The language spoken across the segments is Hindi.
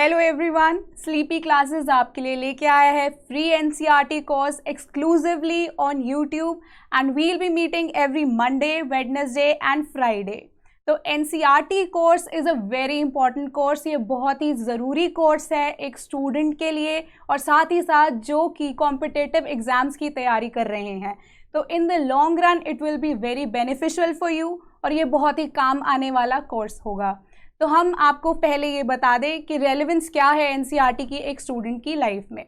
हेलो एवरीवन, स्लीपी क्लासेस आपके लिए लेके आया है free NCERT course exclusively on YouTube and we will be meeting every Monday, Wednesday and Friday. तो NCERT course is a very important course. ये बहुत ही ज़रूरी कोर्स है एक स्टूडेंट के लिए और साथ ही साथ जो कि कॉम्पिटिटिव एग्ज़ाम्स की तैयारी कर रहे हैं। तो in the long run it will be very beneficial for you और ये बहुत ही काम आने वाला कोर्स होगा। तो हम आपको पहले ये बता दें कि रेलेवेंस क्या है एनसीईआरटी की एक स्टूडेंट की लाइफ में।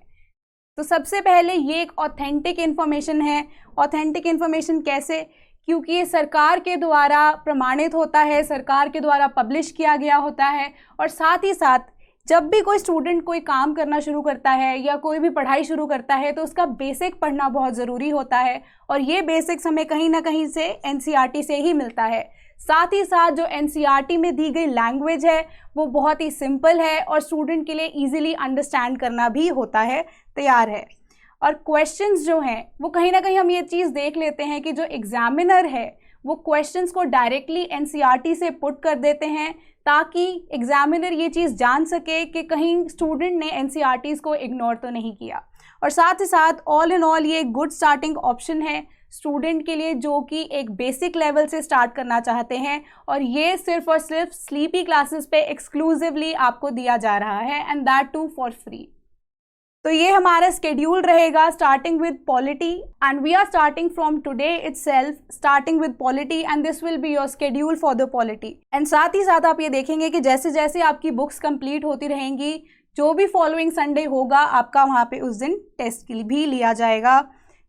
तो सबसे पहले ये एक ऑथेंटिक इन्फॉर्मेशन है। ऑथेंटिक इन्फॉर्मेशन कैसे? क्योंकि ये सरकार के द्वारा प्रमाणित होता है, सरकार के द्वारा पब्लिश किया गया होता है और साथ ही साथ जब भी कोई स्टूडेंट कोई काम करना शुरू करता है या कोई भी पढ़ाई शुरू करता है तो उसका बेसिक पढ़ना बहुत ज़रूरी होता है और ये बेसिक्स हमें कहीं ना कहीं से एनसीईआरटी से ही मिलता है। साथ ही साथ जो एनसीईआरटी में दी गई लैंग्वेज है वो बहुत ही सिंपल है और स्टूडेंट के लिए इजीली अंडरस्टैंड करना भी होता है, तैयार है। और क्वेश्चंस जो हैं वो कहीं ना कहीं हम ये चीज़ देख लेते हैं कि जो एग्जामिनर है वो क्वेश्चंस को डायरेक्टली एनसीईआरटी से पुट कर देते हैं ताकि एग्जामिनर ये चीज़ जान सके कि कहीं स्टूडेंट ने एनसीईआरटीज़ को इग्नोर तो नहीं किया। और साथ ही साथ ऑल इन ऑल ये एक गुड स्टार्टिंग ऑप्शन है स्टूडेंट के लिए जो कि एक बेसिक लेवल से स्टार्ट करना चाहते हैं और ये सिर्फ और सिर्फ स्लीपी क्लासेस पे एक्सक्लूसिवली आपको दिया जा रहा है and that too for free. तो ये हमारा स्केड्यूल रहेगा starting with polity and we are starting from today itself starting with polity and this will be your schedule for the polity. And साथ ही साथ आप ये देखेंगे कि जैसे जैसे आपकी बुक्स कंप्लीट होती रहेंगी जो भी फॉलोइंग संडे होगा आपका वहाँ पे उस दिन टेस्ट भी लिया जाएगा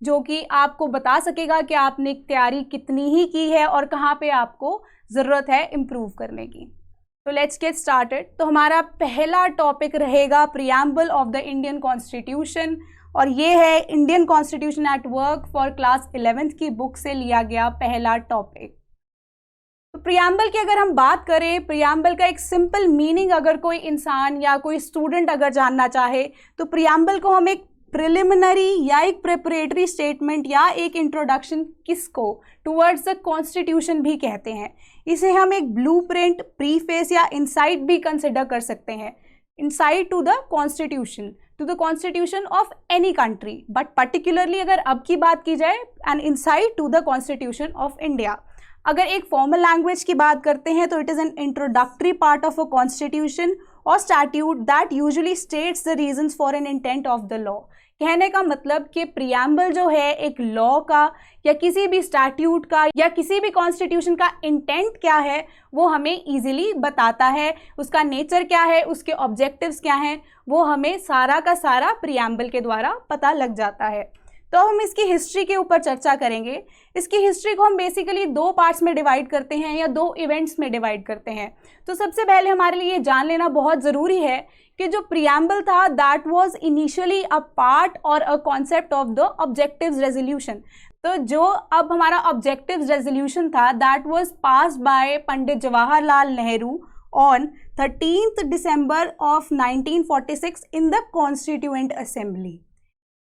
जो कि आपको बता सकेगा कि आपने तैयारी कितनी ही की है और कहाँ पे आपको ज़रूरत है इम्प्रूव करने की। तो लेट्स गेट स्टार्टेड। तो हमारा पहला टॉपिक रहेगा preamble of the Indian constitution और ये है Indian constitution at work for class 11th की बुक से लिया गया पहला टॉपिक। तो प्रियम्बल की अगर हम बात करें, प्रियम्बल का एक सिंपल मीनिंग अगर कोई इंसान या कोई स्टूडेंट अगर जानना चाहे तो प्रियम्बल को हम एक प्रिलिमिनरी या एक प्रेपरेटरी स्टेटमेंट या एक इंट्रोडक्शन किसको टुवर्ड्स द कॉन्स्टिट्यूशन भी कहते हैं। इसे हम एक ब्लूप्रिंट, प्रीफेस या इनसाइट भी कंसिडर कर सकते हैं। Insight to the constitution of any country but particularly अगर अब की बात की जाए an insight to the constitution of India. अगर एक फॉर्मल लैंग्वेज की बात करते हैं तो it is an introductory part of a constitution or statute that usually states the reasons for an intent of the law. कहने का मतलब कि प्रियम्बल जो है एक लॉ का या किसी भी स्टैट्यूट का या किसी भी कॉन्स्टिट्यूशन का इंटेंट क्या है वो हमें इजीली बताता है, उसका नेचर क्या है, उसके ऑब्जेक्टिव्स क्या हैं, वो हमें सारा का सारा प्रियम्बल के द्वारा पता लग जाता है। तो हम इसकी हिस्ट्री के ऊपर चर्चा करेंगे। इसकी हिस्ट्री को हम बेसिकली दो पार्ट्स में डिवाइड करते हैं या दो इवेंट्स में डिवाइड करते हैं। तो सबसे पहले हमारे लिए ये जान लेना बहुत ज़रूरी है कि जो प्रियम्बल था that was initially a part or a concept of the objectives resolution. तो जो अब हमारा ऑब्जेक्टिव्स रेजोल्यूशन था that was passed by Pandit Jawaharlal Nehru on 13th December of 1946 in the constituent assembly.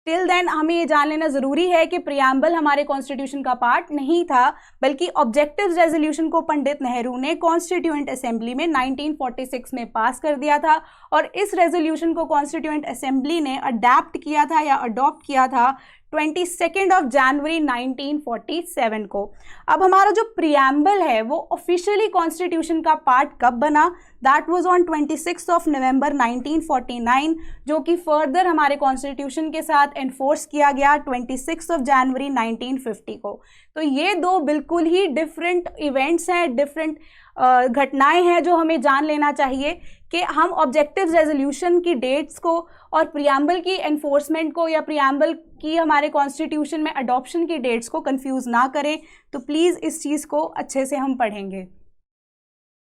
Till then हमें ये जान लेना ज़रूरी है कि प्रियम्बल हमारे कॉन्स्टिट्यूशन का पार्ट नहीं था बल्कि ऑब्जेक्टिव्स रेजोल्यूशन को पंडित नेहरू ने कॉन्स्टिट्यूएंट असेंबली में 1946 में पास कर दिया था और इस रेजोल्यूशन को कॉन्स्टिट्यूएंट असेंबली ने अडैप्ट किया था या अडॉप्ट किया था 22 जनवरी 1947 को। अब हमारा जो प्रियम्बल है वो ऑफिशियली कॉन्स्टिट्यूशन का पार्ट कब बना? दैट वाज ऑन 26 नवंबर 1949 जो कि फर्दर हमारे कॉन्स्टिट्यूशन के साथ एनफोर्स किया गया 26 जनवरी 1950 को। तो ये दो बिल्कुल ही डिफरेंट इवेंट्स हैं, डिफरेंट घटनाएं हैं जो हमें जान लेना चाहिए कि हम ऑब्जेक्टिव्स रेजोल्यूशन की डेट्स को और प्रियम्बल की एनफोर्समेंट को या प्रियम्बल की हमारे कॉन्स्टिट्यूशन में अडॉप्शन की डेट्स को कंफ्यूज ना करें। तो प्लीज़ इस चीज़ को अच्छे से हम पढ़ेंगे।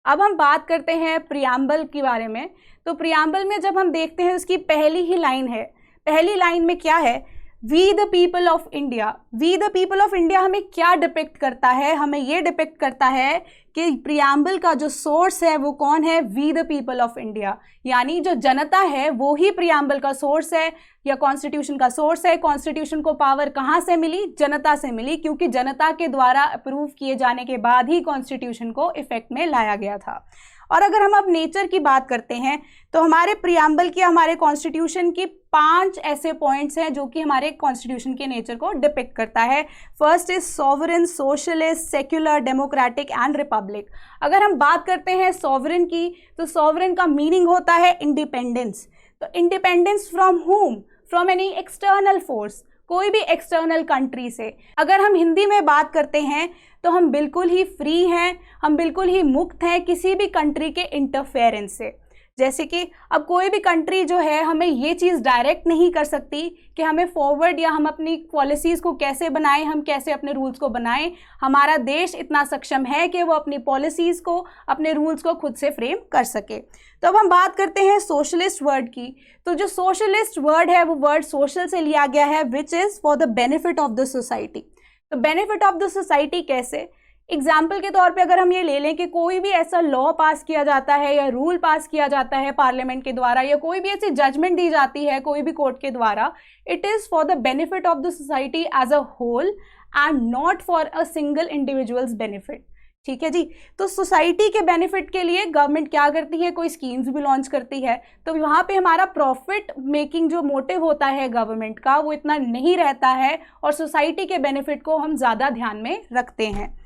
अब हम बात करते हैं प्रियम्बल के बारे में। तो प्रियम्बल में जब हम देखते हैं उसकी पहली ही लाइन है, पहली लाइन में क्या है? We the people of India. We the people of India हमें क्या डिपिक्ट करता है? हमें ये डिपिक्ट करता है कि प्रियम्बल का जो सोर्स है वो कौन है? We the people of India, यानी जो जनता है वो ही प्रियम्बल का सोर्स है या कॉन्स्टिट्यूशन का सोर्स है। कॉन्स्टिट्यूशन को पावर कहाँ से मिली? जनता से मिली, क्योंकि जनता के द्वारा अप्रूव किए जाने के बाद ही कॉन्स्टिट्यूशन को इफेक्ट में लाया गया था। और अगर हम अब नेचर की बात करते हैं तो हमारे प्रियम्बल की, हमारे कॉन्स्टिट्यूशन की 5 ऐसे पॉइंट्स हैं जो कि हमारे कॉन्स्टिट्यूशन के नेचर को डिपिक्ट करता है। First is sovereign, socialist, secular, democratic and Republic. अगर हम बात करते हैं सॉवरेन की, तो सॉवरेन का मीनिंग होता है इंडिपेंडेंस। तो इंडिपेंडेंस फ्रॉम हुम? फ्रॉम एनी एक्सटर्नल फोर्स, कोई भी एक्सटर्नल कंट्री से। अगर हम हिंदी में बात करते हैं तो हम बिल्कुल ही फ्री हैं, हम बिल्कुल ही मुक्त हैं किसी भी कंट्री के इंटरफेरेंस से। जैसे कि अब कोई भी कंट्री जो है हमें ये चीज़ डायरेक्ट नहीं कर सकती कि हमें फॉरवर्ड या हम अपनी पॉलिसीज़ को कैसे बनाएं, हम कैसे अपने रूल्स को बनाएं। हमारा देश इतना सक्षम है कि वो अपनी पॉलिसीज़ को, अपने रूल्स को खुद से फ्रेम कर सके। तो अब हम बात करते हैं सोशलिस्ट वर्ड की। तो जो सोशलिस्ट वर्ड है वो वर्ड सोशल से लिया गया है, which is for the benefit of the society. तो बेनिफिट ऑफ द सोसाइटी कैसे? एग्जाम्पल के तौर पे अगर हम ये ले लें कि कोई भी ऐसा लॉ पास किया जाता है या रूल पास किया जाता है पार्लियामेंट के द्वारा, या कोई भी ऐसी जजमेंट दी जाती है कोई भी कोर्ट के द्वारा, it is for the benefit of the society as a whole and not for a single individuals benefit. ठीक है जी। तो सोसाइटी के बेनिफिट के लिए गवर्नमेंट क्या करती है, कोई स्कीम्स भी लॉन्च करती है। तो वहाँ पे हमारा प्रॉफिट मेकिंग जो मोटिव होता है गवर्नमेंट का वो इतना नहीं रहता है, और सोसाइटी के बेनिफिट को हम ज़्यादा ध्यान में रखते हैं।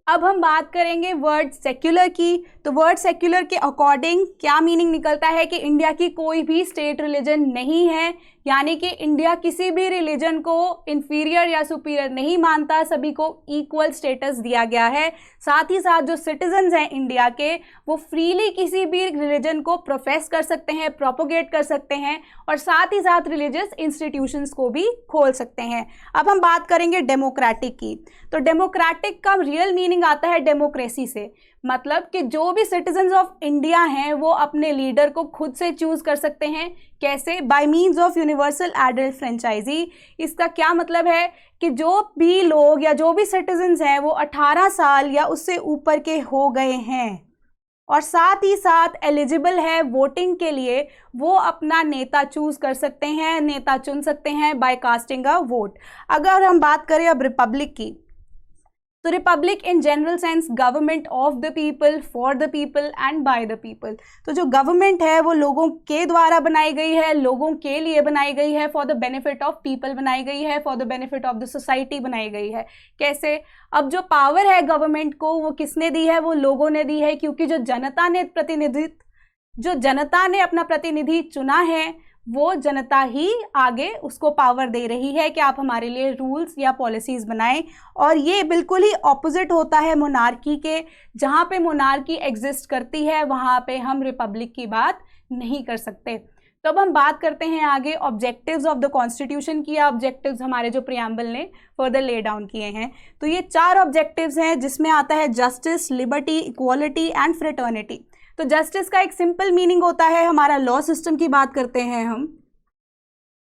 अब हम बात करेंगे वर्ड सेक्युलर की। तो वर्ड सेक्युलर के अकॉर्डिंग क्या मीनिंग निकलता है कि इंडिया की कोई भी स्टेट रिलीजन नहीं है, यानी कि इंडिया किसी भी रिलीजन को इंफीरियर या सुपीरियर नहीं मानता, सभी को इक्वल स्टेटस दिया गया है। साथ ही साथ जो सिटीजन्स हैं इंडिया के, वो फ्रीली किसी भी रिलीजन को प्रोफेस कर सकते हैं, प्रोपोगेट कर सकते हैं, और साथ ही साथ रिलीजियस इंस्टीट्यूशंस को भी खोल सकते हैं। अब हम बात करेंगे डेमोक्रेटिक की। तो डेमोक्रेटिक का रियल मीनिंग आता है डेमोक्रेसी से, मतलब कि जो भी सिटीजन्स ऑफ इंडिया हैं वो अपने लीडर को खुद से चूज कर सकते हैं। कैसे? By means of universal adult franchise. इसका क्या मतलब है कि जो भी लोग या जो भी सिटीजन्स हैं वो 18 साल या उससे ऊपर के हो गए हैं और साथ ही साथ एलिजिबल है वोटिंग के लिए, वो अपना नेता चूज कर सकते हैं, नेता चुन सकते हैं बाय कास्टिंग अ वोट। अगर हम बात करें अब रिपब्लिक की, तो Republic in general sense government of the people, for the people and by the people. तो जो गवर्नमेंट है वो लोगों के द्वारा बनाई गई है, लोगों के लिए बनाई गई है, for the benefit of people बनाई गई है, for the benefit of the society बनाई गई है। कैसे? अब जो पावर है गवर्नमेंट को वो किसने दी है? वो लोगों ने दी है, क्योंकि जो जनता ने अपना प्रतिनिधि चुना है वो जनता ही आगे उसको पावर दे रही है कि आप हमारे लिए रूल्स या पॉलिसीज़ बनाएं। और ये बिल्कुल ही ऑपोजिट होता है मोनार्की के। जहाँ पे मोनार्की एग्जिस्ट करती है वहाँ पे हम रिपब्लिक की बात नहीं कर सकते। तो अब हम बात करते हैं आगे ऑब्जेक्टिव्स ऑफ द कॉन्स्टिट्यूशन की। ऑब्जेक्टिव्स हमारे जो प्रियम्बल ने फर्दर ले डाउन किए हैं। तो ये 4 ऑब्जेक्टिव्स हैं, जिसमें आता है justice, liberty, equality and fraternity. तो जस्टिस का एक सिंपल मीनिंग होता है, हमारा लॉ सिस्टम की बात करते हैं हम,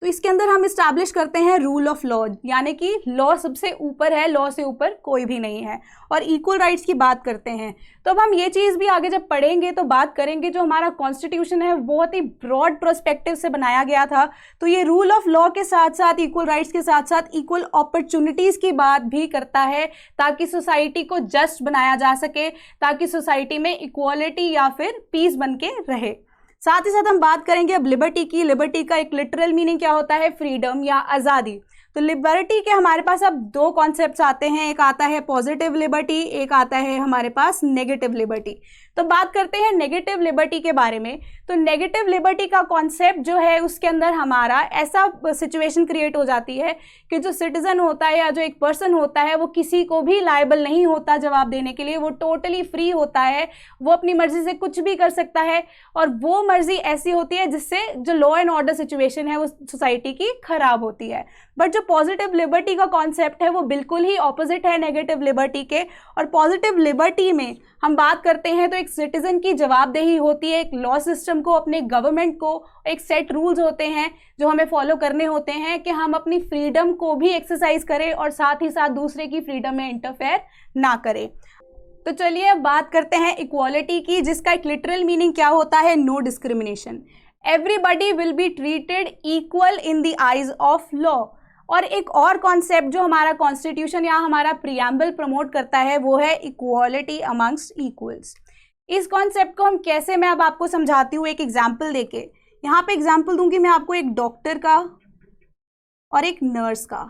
तो इसके अंदर हम इस्टेब्लिश करते हैं रूल ऑफ लॉ, यानी कि लॉ सबसे ऊपर है, लॉ से ऊपर कोई भी नहीं है। और इक्वल राइट्स की बात करते हैं। तो अब हम ये चीज़ भी आगे जब पढ़ेंगे तो बात करेंगे, जो हमारा कॉन्स्टिट्यूशन है बहुत ही ब्रॉड पर्सपेक्टिव से बनाया गया था। तो ये रूल ऑफ लॉ के साथ साथ, इक्वल राइट्स के साथ साथ इक्वल अपॉर्चुनिटीज़ की बात भी करता है, ताकि सोसाइटी को जस्ट बनाया जा सके, ताकि सोसाइटी में इक्वालिटी या फिर पीस बन के रहे। साथ ही साथ हम बात करेंगे अब लिबर्टी की। लिबर्टी का एक लिटरल मीनिंग क्या होता है? फ्रीडम या आज़ादी। तो लिबर्टी के हमारे पास अब 2 कॉन्सेप्ट्स आते हैं, एक आता है पॉजिटिव लिबर्टी, एक आता है हमारे पास नेगेटिव लिबर्टी। तो बात करते हैं नेगेटिव लिबर्टी के बारे में। तो नेगेटिव लिबर्टी का कॉन्सेप्ट जो है उसके अंदर हमारा ऐसा सिचुएशन क्रिएट हो जाती है कि जो सिटीजन होता है या जो एक पर्सन होता है वो किसी को भी लायबल नहीं होता जवाब देने के लिए, वो टोटली फ्री होता है, वो अपनी मर्जी से कुछ भी कर सकता है, और वो मर्जी ऐसी होती है जिससे जो लॉ एंड ऑर्डर सिचुएशन है वो सोसाइटी की खराब होती है। बट जो पॉजिटिव लिबर्टी का कॉन्सेप्ट है वो बिल्कुल ही ऑपोजिट है नेगेटिव लिबर्टी के। और पॉजिटिव लिबर्टी में हम बात करते हैं तो एक सिटीजन की जवाबदेही होती है, एक लॉ सिस्टम को, अपने गवर्नमेंट को एक सेट रूल्स होते हैं जो हमें फॉलो करने होते हैं कि हम अपनी फ्रीडम को भी एक्सरसाइज करें और साथ ही साथ दूसरे की फ्रीडम में इंटरफेयर ना करें। तो चलिए अब बात करते हैं इक्वालिटी की, जिसका एक लिटरल मीनिंग क्या होता है? No discrimination. Everybody will be treated equal in the eyes of law. और एक और कॉन्सेप्ट जो हमारा कॉन्स्टिट्यूशन या हमारा प्रियम्बल प्रमोट करता है वो है इक्वालिटी अमंगस्ट इक्वल्स। इस कॉन्सेप्ट को हम कैसे, मैं अब आपको समझाती हूँ एक एग्जाम्पल देके। यहाँ पे एग्जाम्पल दूंगी मैं आपको एक डॉक्टर का और एक नर्स का।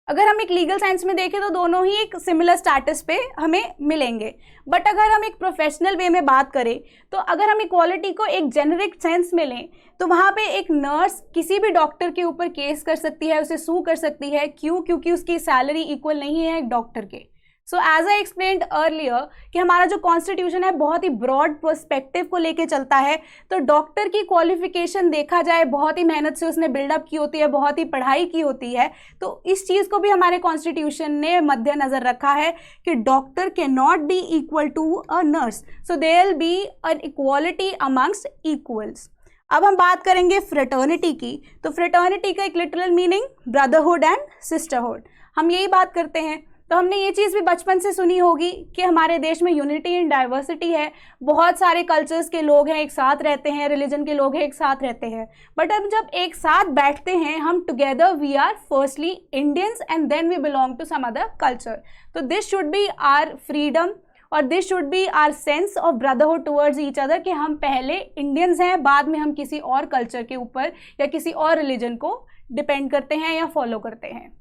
अगर हम एक लीगल साइंस में देखें तो दोनों ही एक सिमिलर स्टेटस पे हमें मिलेंगे, बट अगर हम एक प्रोफेशनल वे में बात करें तो अगर हम इक्वालिटी को एक जेनरिक सेंस में लें तो वहाँ पे एक नर्स किसी भी डॉक्टर के ऊपर केस कर सकती है, उसे सू कर सकती है। क्यों? क्योंकि उसकी सैलरी इक्वल नहीं है एक डॉक्टर के। So as I explained earlier कि हमारा जो कॉन्स्टिट्यूशन है बहुत ही ब्रॉड पर्सपेक्टिव को लेके चलता है। तो डॉक्टर की क्वालिफिकेशन देखा जाए बहुत ही मेहनत से उसने बिल्डअप की होती है, बहुत ही पढ़ाई की होती है। तो इस चीज़ को भी हमारे कॉन्स्टिट्यूशन ने मद्देनजर रखा है कि doctor can not be equal to a nurse, so there will be an equality amongst equals. अब हम बात करेंगे फ्रेटर्निटी की। तो फ्रेटर्निटी का एक literal meaning brotherhood and sisterhood. हम यही बात करते हैं। तो हमने ये चीज़ भी बचपन से सुनी होगी कि हमारे देश में यूनिटी इन डाइवर्सिटी है, बहुत सारे कल्चर्स के लोग हैं एक साथ रहते हैं, रिलीजन के लोग हैं एक साथ रहते हैं। बट अब जब एक साथ बैठते हैं हम together, we are firstly Indians and then we belong to some other culture. तो this should be our freedom और this should be our sense of brotherhood towards each other, कि हम पहले इंडियंस हैं, बाद में हम किसी और कल्चर के ऊपर या किसी और रिलीजन को डिपेंड करते हैं या फॉलो करते हैं।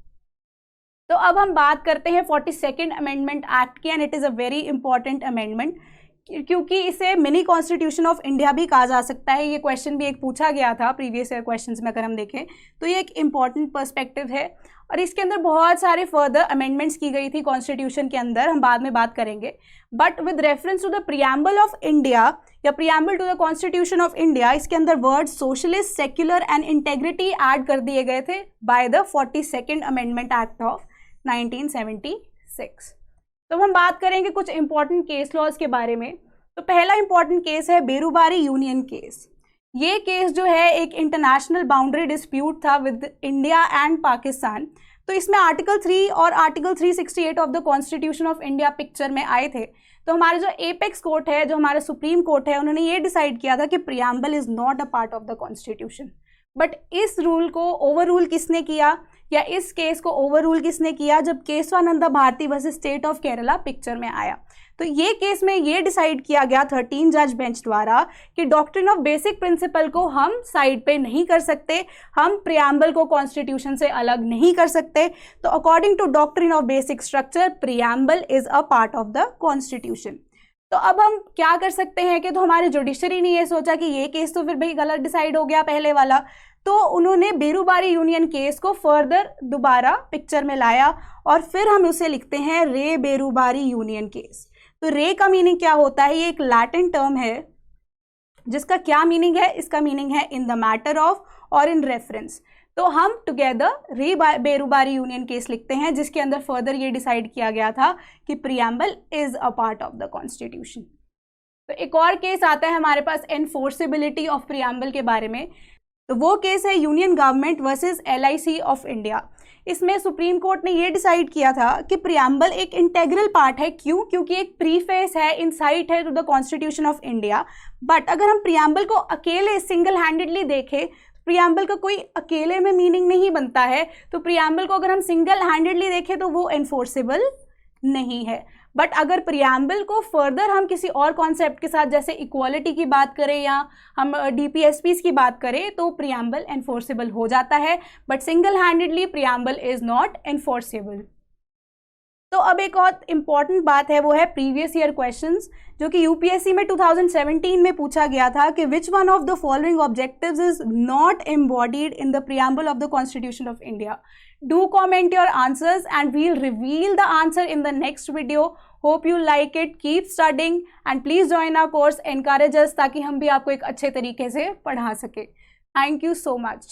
तो अब हम बात करते हैं 42nd अमेंडमेंट एक्ट की, and it is a very important amendment क्योंकि इसे मिनी कॉन्स्टिट्यूशन ऑफ इंडिया भी कहा जा सकता है। ये क्वेश्चन भी एक पूछा गया था प्रीवियस ईयर क्वेश्चंस में, अगर हम देखें तो ये एक इम्पॉर्टेंट पर्सपेक्टिव है। और इसके अंदर बहुत सारे फर्दर अमेंडमेंट्स की गई थी कॉन्स्टिट्यूशन के अंदर, हम बाद में बात करेंगे। But with reference to the preamble of India या preamble to the constitution of India, इसके अंदर word socialist, secular and integrity add कर दिए गए थे by the 42nd amendment act of 1976। तो हम बात करेंगे कुछ इंपॉर्टेंट केस लॉज के बारे में। तो पहला इंपॉर्टेंट केस है बेरूबारी यूनियन केस। ये केस जो है एक इंटरनेशनल बाउंड्री डिस्प्यूट था विद इंडिया एंड पाकिस्तान। तो इसमें आर्टिकल 3 और article 368 of the constitution of India picture में आए थे। तो हमारे जो एपेक्स कोर्ट है, जो हमारा सुप्रीम कोर्ट है, उन्होंने ये डिसाइड किया था कि preamble is not a part of the constitution. But इस रूल को ओवर रूल किसने किया, या इस केस को ओवर रूल किसने किया, जब Kesavananda Bharati versus state of Kerala picture में आया। तो ये केस में ये डिसाइड किया गया 13 जज बेंच द्वारा कि डॉक्ट्रिन ऑफ बेसिक प्रिंसिपल को हम साइड पे नहीं कर सकते, हम प्रियम्बल को कॉन्स्टिट्यूशन से अलग नहीं कर सकते। तो according to doctrine of basic structure preamble is a part of the constitution. तो अब हम क्या कर सकते हैं कि तो हमारे जुडिशरी ने ये सोचा कि ये केस तो फिर भाई गलत डिसाइड हो गया पहले वाला, तो उन्होंने बेरूबारी यूनियन केस को फर्दर दोबारा पिक्चर में लाया और फिर हम उसे लिखते हैं रे बेरूबारी यूनियन केस। तो रे का मीनिंग क्या होता है, ये एक लैटिन टर्म है जिसका क्या मीनिंग है, इसका मीनिंग है इन द मैटर ऑफ और इन रेफरेंस। तो हम टुगेदर रे बेरूबारी यूनियन केस लिखते हैं जिसके अंदर फर्दर ये डिसाइड किया गया था कि preamble is a part of the constitution. तो एक और केस आता है हमारे पास एनफोर्सेबिलिटी ऑफ प्रियम्बल के बारे में। तो वो केस है union government versus LIC of India. इसमें सुप्रीम कोर्ट ने ये डिसाइड किया था कि प्रियम्बल एक इंटेग्रल पार्ट है। क्यों? क्योंकि एक प्रीफेस है, इनसाइट है to the constitution of India. But अगर हम प्रियम्बल को अकेले सिंगल हैंडेडली देखें, प्रियम्बल का कोई अकेले में मीनिंग नहीं बनता है। तो प्रियम्बल को अगर हम सिंगल हैंडेडली देखें तो वो एनफोर्सेबल नहीं है। बट अगर प्रियम्बल को फर्दर हम किसी और कॉन्सेप्ट के साथ, जैसे इक्वालिटी की बात करें या हम DPSPs की बात करें, तो प्रियम्बल एनफोर्सेबल हो जाता है। But single handedly preamble is not enforceable. तो अब एक और इम्पॉर्टेंट बात है, वो है प्रीवियस ईयर क्वेश्चंस, जो कि UPSC में 2017 में पूछा गया था कि which one of the following objectives is not embodied in the preamble of the constitution of India. Do comment your answers and we'll reveal the answer in the next video. Hope you like it. Keep studying and please join our course. Encourage us ताकि हम भी आपको एक अच्छे तरीके से पढ़ा सके. Thank you so much.